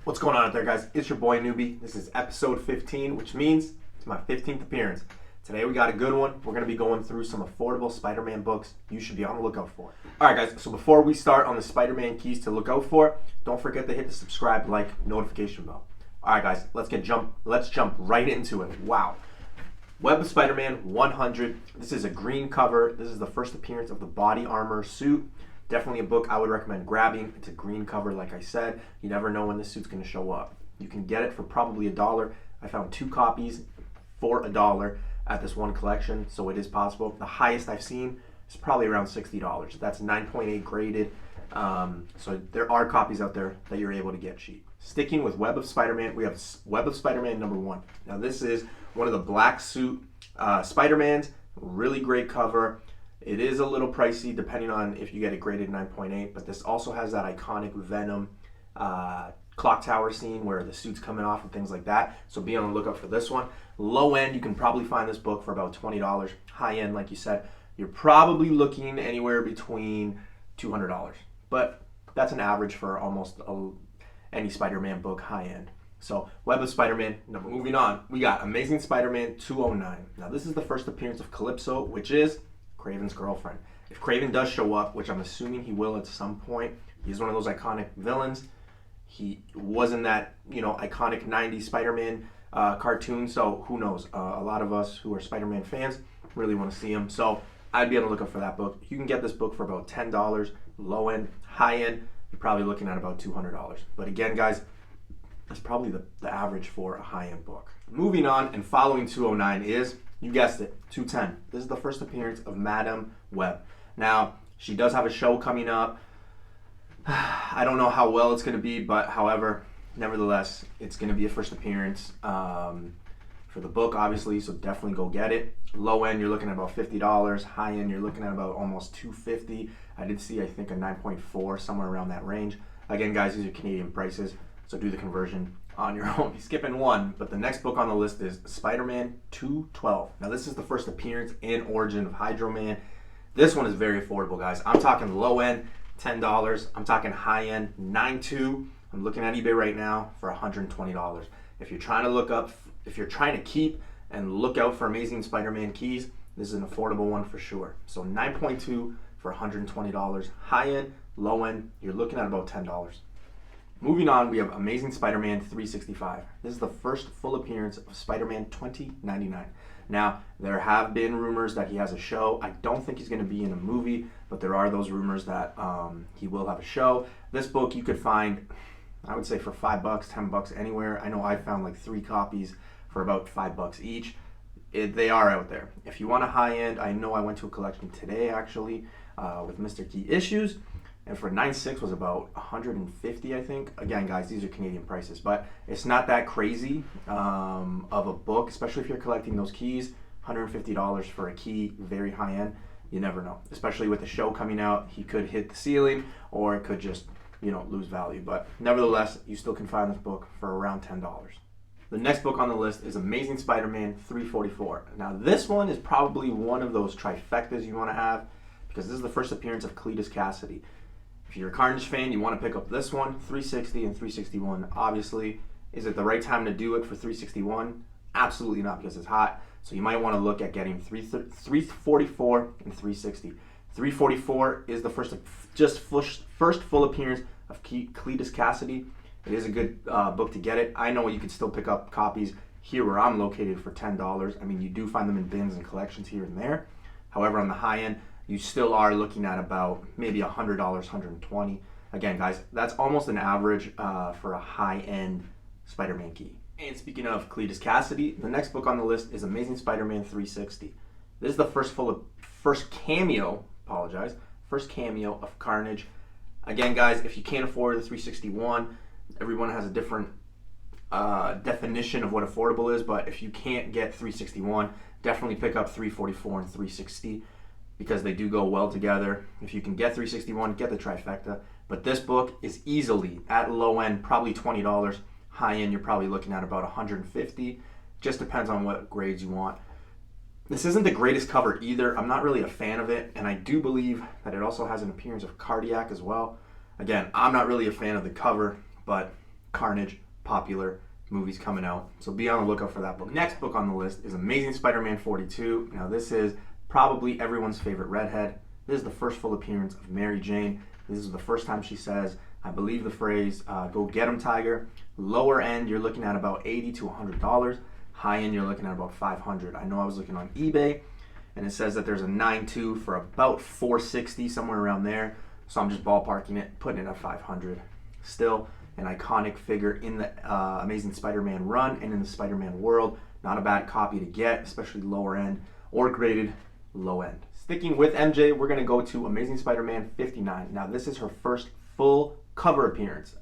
What's going on out there, guys? It's your boy Newbie. This is episode 15, which means it's my 15th appearance. Today we got a good one. We're going to be going through some affordable Spider-Man books you should be on the lookout for. Alright guys, so before we start on the Spider-Man keys to look out for, don't forget to hit the subscribe, like, notification bell. Alright guys, let's jump right into it. Wow. Web of Spider-Man 100. This is a green cover. This is the first appearance of the body armor suit. Definitely a book I would recommend grabbing. It's a green cover, like I said. You never know when this suit's going to show up. You can get it for probably $1. I found 2 copies for $1 at this one collection, so it is possible. The highest I've seen is probably around $60. That's 9.8 graded. So there are copies out there that you're able to get cheap. Sticking with Web of Spider-Man, we have Web of Spider-Man #1. Now this is one of the black suit Spider-Mans. Really great cover. It is a little pricey depending on if you get it graded 9.8, but this also has that iconic Venom clock tower scene where the suit's coming off and things like that. So be on the lookout for this one. Low end, you can probably find this book for about $20. High end, like you said, you're probably looking anywhere between $200. But that's an average for almost any Spider-Man book high end. So Web of Spider-Man. Moving on, we got Amazing Spider-Man 209. Now this is the first appearance of Calypso, which is Kraven's girlfriend. If Kraven does show up, which I'm assuming he will at some point, he's one of those iconic villains. He was in that, iconic 90s Spider-Man cartoon, so who knows? A lot of us who are Spider-Man fans really want to see him, so I'd be on the lookout for that book. You can get this book for about $10, low end. High end, you're probably looking at about $200. But again, guys, that's probably the average for a high-end book. Moving on and following 209 is, you guessed it, 210. This is the first appearance of Madam Web. Now, she does have a show coming up. I don't know how well it's going to be, but however, nevertheless, it's going to be a first appearance for the book, obviously, so definitely go get it. Low end, you're looking at about $50. High end, you're looking at about almost $250. I did see, I think, a 9.4, somewhere around that range. Again, guys, these are Canadian prices, so do the conversion on your own. Skipping one, but the next book on the list is Spider-Man 212. Now, this is the first appearance and origin of Hydro Man. This one is very affordable, guys. I'm talking low end, $10. I'm talking high end, $9.2. I'm looking at eBay right now for $120. If you're trying to keep and look out for Amazing Spider-Man keys, this is an affordable one for sure. So 9.2 for $120. High end, low end, you're looking at about $10. Moving on, we have Amazing Spider-Man 365. This is the first full appearance of Spider-Man 2099. Now, there have been rumors that he has a show. I don't think he's going to be in a movie, but there are those rumors that he will have a show. This book you could find, I would say, for $5, $10 anywhere. I know I found like 3 copies for about $5 each. They are out there. If you want a high end, I know I went to a collection today actually with Mr. Key Issues, and for 9.6 was about $150, I think. Again, guys, these are Canadian prices, but it's not that crazy of a book, especially if you're collecting those keys. $150 for a key, very high end. You never know, especially with the show coming out. He could hit the ceiling, or it could just, lose value. But nevertheless, you still can find this book for around $10. The next book on the list is Amazing Spider-Man 344. Now, this one is probably one of those trifectas you want to have, because this is the first appearance of Cletus Cassidy. If you're a Carnage fan, you want to pick up this one, 360 and 361. Obviously, is it the right time to do it for 361? Absolutely not, because it's hot. So you might want to look at getting 344 and 360. 344 is the first full appearance of Cletus Cassidy. It is a good book to get it. I know you can still pick up copies here where I'm located for $10. I mean, you do find them in bins and collections here and there. However, on the high end, you still are looking at about maybe $100, $120. Again, guys, that's almost an average for a high-end Spider-Man key. And speaking of Cletus Cassidy, the next book on the list is Amazing Spider-Man 360. This is the first cameo of Carnage. Again, guys, if you can't afford the 361, everyone has a different definition of what affordable is, but if you can't get 361, definitely pick up 344 and 360. Because they do go well together. If you can get 361, get the trifecta. But this book is easily, at low end, probably $20. High end, you're probably looking at about $150. Just depends on what grades you want. This isn't the greatest cover either. I'm not really a fan of it. And I do believe that it also has an appearance of Cardiac as well. Again, I'm not really a fan of the cover, but Carnage, popular movies coming out. So be on the lookout for that book. Next book on the list is Amazing Spider-Man 42. Now this is probably everyone's favorite redhead. This is the first full appearance of Mary Jane. This is the first time she says, I believe the phrase, go get 'em, Tiger. Lower end, you're looking at about $80 to $100. High end, you're looking at about $500. I know I was looking on eBay, and it says that there's a 9.2 for about $460, somewhere around there. So I'm just ballparking it, putting it at $500. Still an iconic figure in the Amazing Spider-Man run and in the Spider-Man world. Not a bad copy to get, especially lower end or graded low end. Sticking with MJ, we're going to go to Amazing Spider-Man 59. Now, this is her first full cover appearance.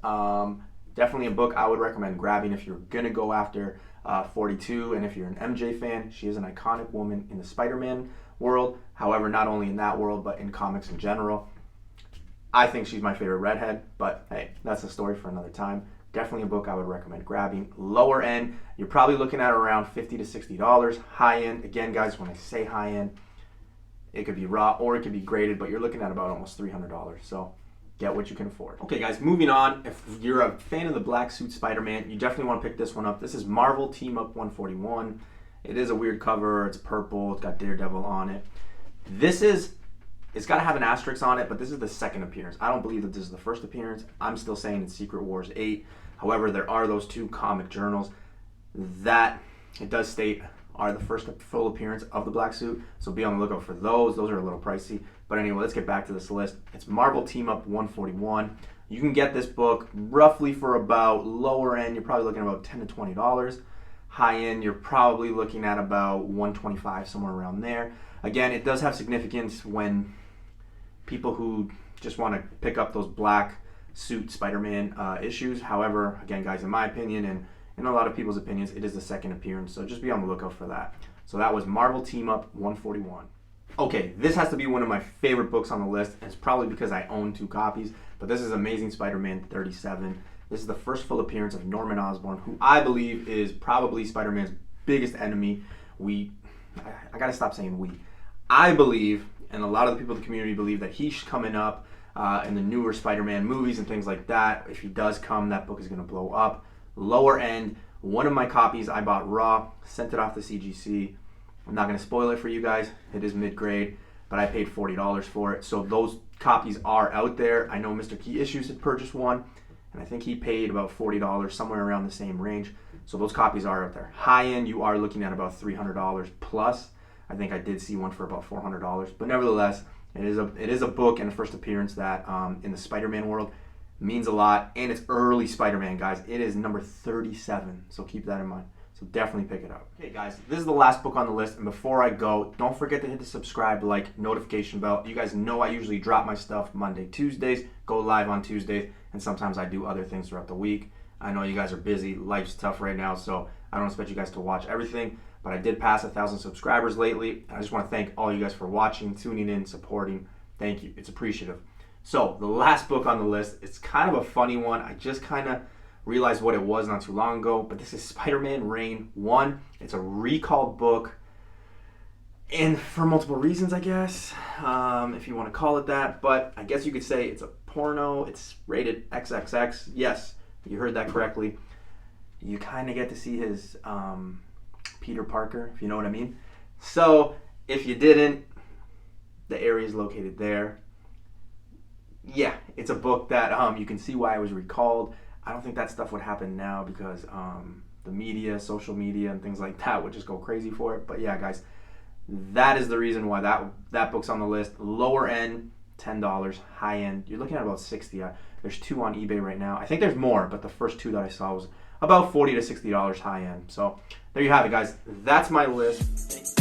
Definitely a book I would recommend grabbing if you're going to go after 42. And if you're an MJ fan, she is an iconic woman in the Spider-Man world. However, not only in that world, but in comics in general. I think she's my favorite redhead, but hey, that's a story for another time. Definitely a book I would recommend grabbing. Lower end, you're probably looking at around $50 to $60. High end, again, guys, when I say high end, it could be raw or it could be graded, but you're looking at about almost $300. So get what you can afford. Okay, guys, moving on. If you're a fan of the black suit Spider-Man, you definitely want to pick this one up. This is Marvel Team Up 141. It is a weird cover. It's purple. It's got Daredevil on it. It's got to have an asterisk on it, but this is the second appearance. I don't believe that this is the first appearance. I'm still saying it's Secret Wars 8. However, there are those two comic journals that it does state are the first full appearance of the black suit. So be on the lookout for those. Those are a little pricey. But anyway, let's get back to this list. It's Marvel Team Up 141. You can get this book roughly for about lower end. You're probably looking at about $10 to $20. High end, you're probably looking at about $125, somewhere around there. Again, it does have significance when people who just want to pick up those black suit Spider-Man issues. However, again, guys, in my opinion and in a lot of people's opinions, it is the second appearance. So just be on the lookout for that. So that was Marvel Team Up 141. Okay, this has to be one of my favorite books on the list, and it's probably because I own 2 copies, but this is Amazing Spider-Man 37. This is the first full appearance of Norman Osborn, who I believe is probably Spider-Man's biggest enemy. I gotta stop saying we. I believe, and a lot of the people in the community believe, that he's coming up in the newer Spider-Man movies and things like that. If he does come, that book is going to blow up. Lower end, one of my copies I bought raw, sent it off to CGC. I'm not going to spoil it for you guys. It is mid-grade, but I paid $40 for it. So those copies are out there. I know Mr. Key Issues had purchased one, and I think he paid about $40, somewhere around the same range. So those copies are out there. High end, you are looking at about $300 plus. I think I did see one for about $400, but nevertheless, it is a book and a first appearance that in the Spider-Man world means a lot, and it's early Spider-Man, guys. It is number 37, so keep that in mind. So definitely pick it up. Okay, guys, this is the last book on the list, and before I go, don't forget to hit the subscribe, like, notification bell. You guys know I usually drop my stuff Monday, Tuesdays, go live on Tuesdays, and sometimes I do other things throughout the week. I know you guys are busy. Life's tough right now, so I don't expect you guys to watch everything. But I did pass 1,000 subscribers lately. I just want to thank all you guys for watching, tuning in, supporting. Thank you. It's appreciative. So the last book on the list, it's kind of a funny one. I just kind of realized what it was not too long ago. But this is Spider-Man Reign 1. It's a recalled book. And for multiple reasons, I guess, if you want to call it that. But I guess you could say it's a porno. It's rated XXX. Yes, you heard that correctly. You kind of get to see his... Peter Parker, if you know what I mean. So, if you didn't, the area is located there. Yeah, it's a book that you can see why it was recalled. I don't think that stuff would happen now because the media, social media, and things like that would just go crazy for it. But yeah, guys, that is the reason why that book's on the list. Lower end, $10. High end, you're looking at about $60. There's 2 on eBay right now. I think there's more, but the first 2 that I saw was about $40 to $60 high end. So there you have it, guys. That's my list.